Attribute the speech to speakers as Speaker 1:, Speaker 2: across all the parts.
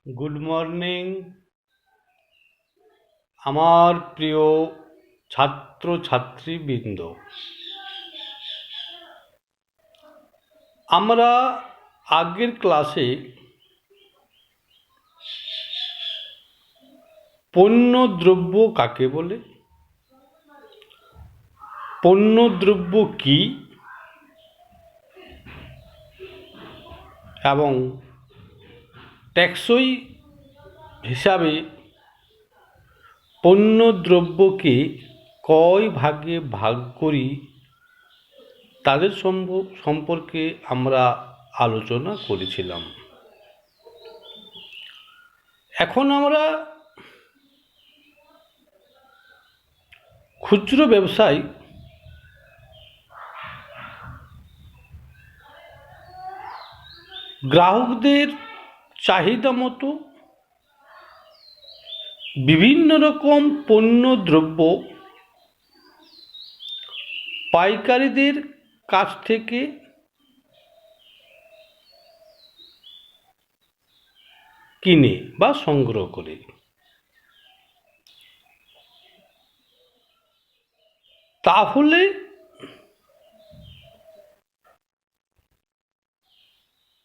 Speaker 1: Good morning আমার প্রিয় ছাত্র ছাত্রীবৃন্দ। আমরা আগের ক্লাসে পণ্যদ্রব্য কাকে বলে, পণ্যদ্রব্য কি এবং টেকসই হিসাবে পণ্যদ্রব্যকে কয় ভাগে ভাগ করি তাদের সম্পর্কে আমরা আলোচনা করেছিলাম। এখন আমরা খুচরো ব্যবসায় গ্রাহকদের চাহিদা মতো বিভিন্ন রকম পণ্যদ্রব্য পাইকারিদের কাছ থেকে কিনে বা সংগ্রহ করে। তাহলে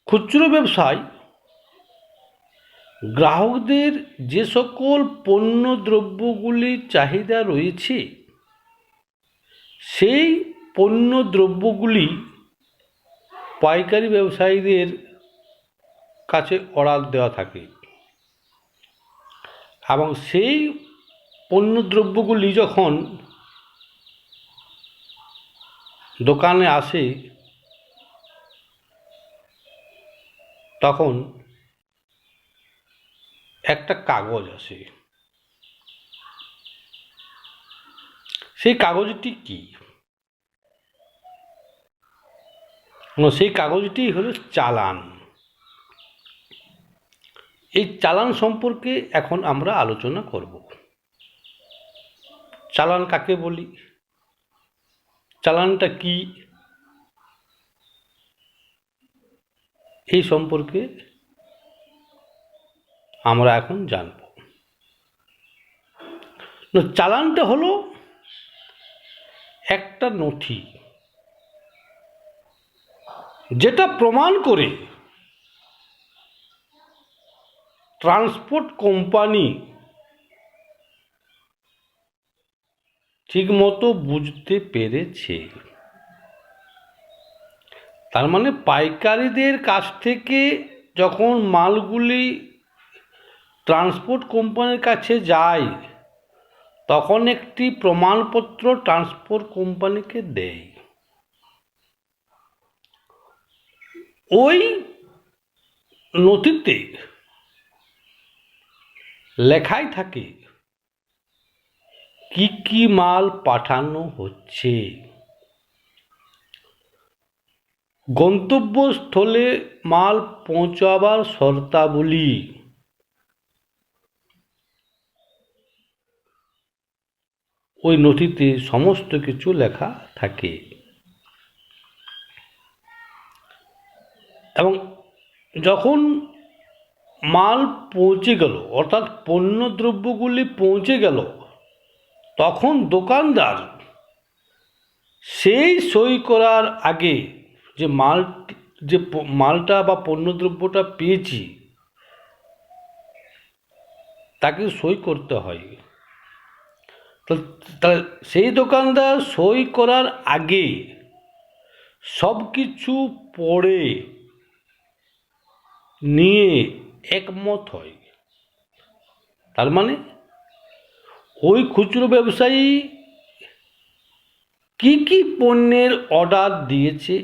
Speaker 1: খুচরো ব্যবসায় গ্রাহকদের যে সকল পণ্যদ্রব্যগুলির চাহিদা রয়েছে সেই পণ্যদ্রব্যগুলি পাইকারি ব্যবসায়ীদের কাছে অর্ডার দেওয়া থাকে এবং সেই পণ্যদ্রব্যগুলি যখন দোকানে আসে তখন একটা কাগজ আসে। সেই কাগজটি কি? সেই কাগজটি হলো চালান। এই চালান সম্পর্কে এখন আমরা আলোচনা করব। চালান কাকে বলি, চালানটা কি, এই সম্পর্কে আমরা এখন জানব। চালানটা হলো একটা নথি যেটা প্রমাণ করে ট্রান্সপোর্ট কোম্পানি ঠিকমতো বুঝতে পেরেছে। তার মানে পাইকারিদের কাছ থেকে যখন মালগুলি ট্রান্সপোর্ট কোম্পানির কাছে যায় তখন একটি প্রমাণপত্র ট্রান্সপোর্ট কোম্পানিকে দেয়। ওই নথিতে লেখাই থাকে কি কি মাল পাঠানো হচ্ছে, গন্তব্যস্থলে মাল পৌঁছাবার শর্তাবলী, ওই নথিতে সমস্ত কিছু লেখা থাকে। এবং যখন মাল পৌঁছে গেল অর্থাৎ পণ্যদ্রব্যগুলি পৌঁছে গেল তখন দোকানদার সেই সই করার আগে যে মালটা বা পণ্যদ্রব্যটা পেয়েছি তাকে সই করতে হয়। তাহলে সেই দোকানদার সই করার আগে সব কিছু পড়ে নিয়ে একমত হয়। তার মানে ওই খুচরো ব্যবসায়ী কি কি পণ্যের অর্ডার দিয়েছে,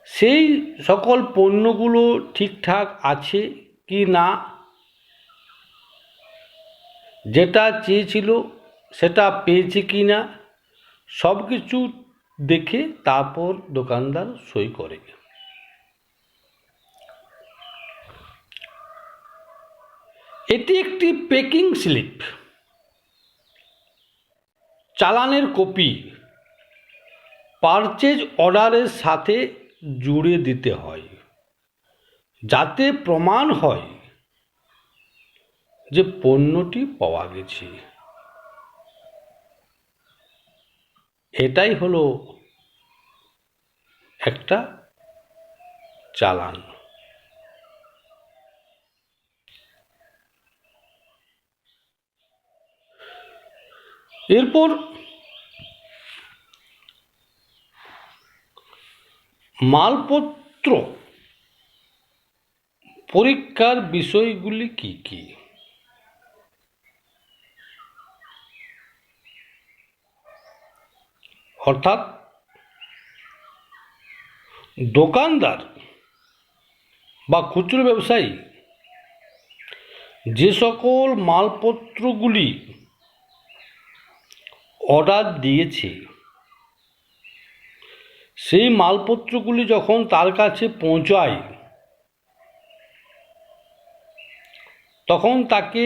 Speaker 1: সেই সকল পণ্যগুলো ঠিকঠাক আছে কি না, যেটা চেয়েছিল সেটা পেয়েছে কি না, সব কিছু দেখে তারপর দোকানদার সই করে। এটি একটি প্যাকিং স্লিপ, চালানের কপি পারচেজ অর্ডারের সাথে জুড়ে দিতে হয় যাতে প্রমাণ হয় যে পণ্যটি পাওয়া গেছে। এটাই হলো একটা চালান। এরপর মালপত্র পরীক্ষার বিষয়গুলি কি কি? অর্থাৎ দোকানদার বা খুচরো ব্যবসায়ী যে সকল মালপত্রগুলি অর্ডার দিয়েছে, সেই মালপত্রগুলি যখন তার কাছে পৌঁছায় তখন তাকে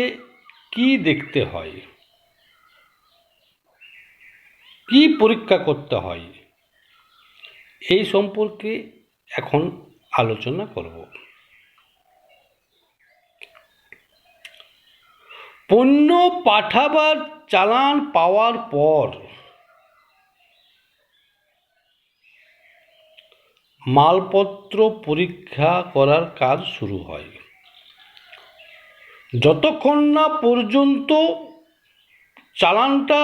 Speaker 1: কি দেখতে হয়, কি পরীক্ষা করতে হয়, এই সম্পর্কে এখন আলোচনা করব। পণ্য পাঠাবার চালান পাওয়ার পর মালপত্র পরীক্ষা করার কাজ শুরু হয়। যতক্ষণ না পর্যন্ত চালানটা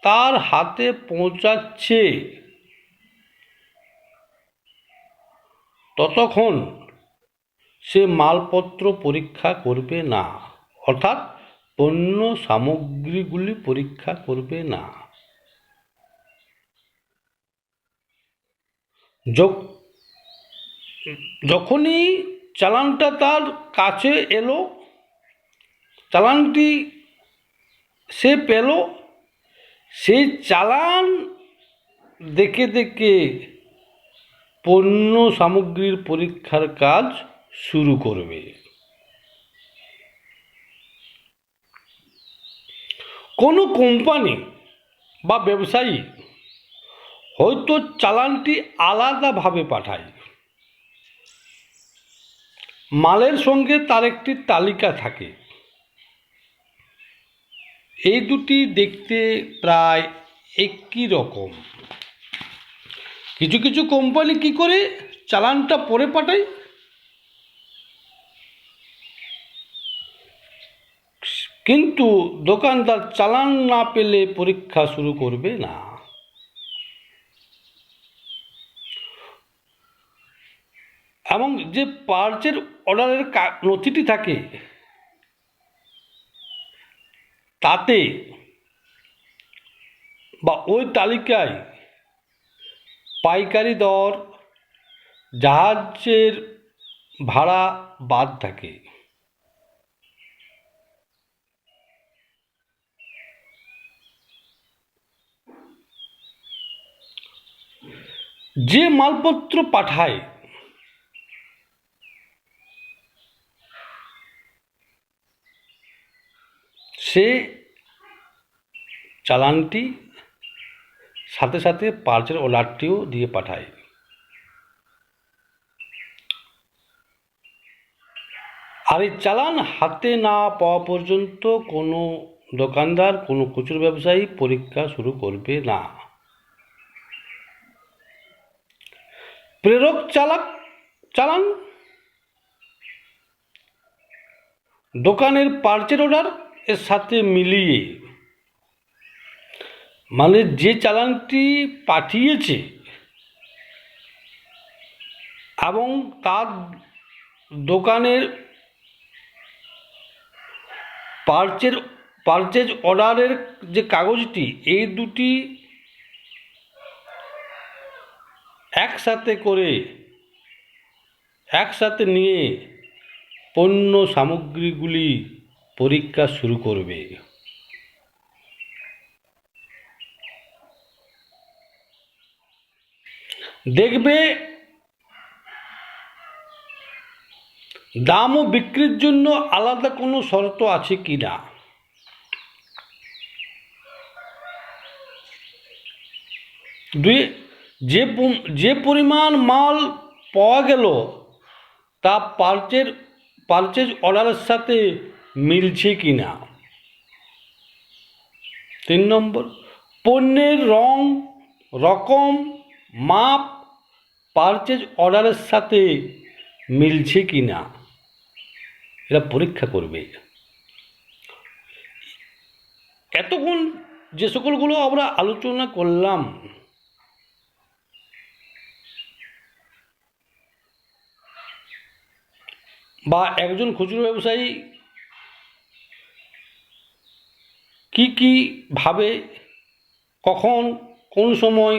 Speaker 1: তার হাতে পৌঁছাচ্ছে ততক্ষণ সে মালপত্র পরীক্ষা করবে না, অর্থাৎ পণ্য সামগ্রীগুলি পরীক্ষা করবে না। যখনই চালানটা তার কাছে এলো, চালানটি সে পেল, সেই চালান দেখে দেখে পণ্য সামগ্রীর পরীক্ষার কাজ শুরু করবে। কোনো কোম্পানি বা ব্যবসায়ী হয়তো চালানটি আলাদাভাবে পাঠায়, মালের সঙ্গে তার একটি তালিকা থাকে। এই দুটি দেখতে প্রায় একই রকম। কিছু কিছু কোম্পানি কি করে চালানটা পরে পাঠায়, কিন্তু দোকানদার চালান না পেলে পরীক্ষা শুরু করবে না। এবং যে পার্চের অর্ডারের নথিটি থাকে তাতে বা ওই তালিকায় পাইকারি দর, জাহাজের ভাড়া বাদ থাকে। যে মালপত্র পাঠায় সে চালানটি সাথে সাথে পার্চের অর্ডারটিও দিয়ে পাঠায়। আর এই চালান হাতে না পাওয়া পর্যন্ত কোনো দোকানদার, কোনো খুচরো ব্যবসায়ী পরীক্ষা শুরু করবে না। প্রেরক চালান দোকানের পার্চের অর্ডার এর সাথে মিলিয়ে, মানে যে চালানটি পাঠিয়েছে এবং তার দোকানের পারচেজ অর্ডারের যে কাগজটি, এই দুটি একসাথে নিয়ে পণ্য সামগ্রীগুলি পরীক্ষা শুরু করবে। দেখবে দাম ও বিক্রির জন্য আলাদা কোনো শর্ত আছে কিনা। যে পরিমাণ মাল পাওয়া গেল তা পারচেজ অর্ডারের সাথে মিলছে কিনা। 3 নম্বর, পণ্যের রং, রকম, মাপ পারচেজ অর্ডারের সাথে মিলছে কিনা, এরা পরীক্ষা করবে। এতক্ষণ যে সকলগুলো আমরা আলোচনা করলাম, বা একজন খুচরো ব্যবসায়ী কি কি ভাবে, কখন, কোন সময়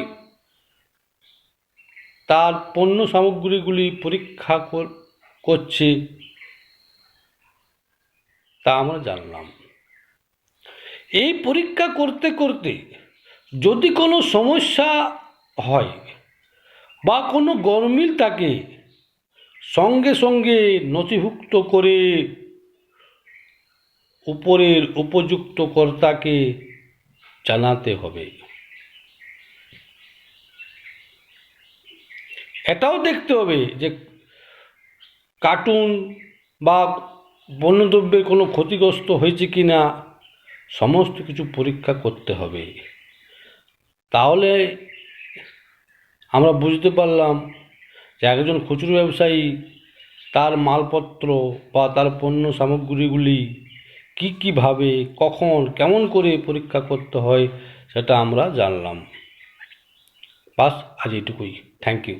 Speaker 1: তার পণ্য সামগ্রীগুলি পরীক্ষা করছে, তা আমরা জানলাম। এই পরীক্ষা করতে করতে যদি কোনো সমস্যা হয় বা কোনো গরমিল থাকে, সঙ্গে সঙ্গে নথিভুক্ত করে উপরের উপযুক্ত কর্তাকে জানাতে হবে। এটাও দেখতে হবে যে কার্টুন বা পণ্যদ্রব্যের কোনো ক্ষতিগ্রস্ত হয়েছে কি না, সমস্ত কিছু পরীক্ষা করতে হবে। তাহলে আমরা বুঝতে পারলাম যে একজন খুচরো ব্যবসায়ী তার মালপত্র বা তার পণ্য সামগ্রীগুলি কীভাবে, কখন, কেমন করে পরীক্ষা করতে হয়, সেটা আমরা জানলাম। বাস আজ এটুকুই। Thank you.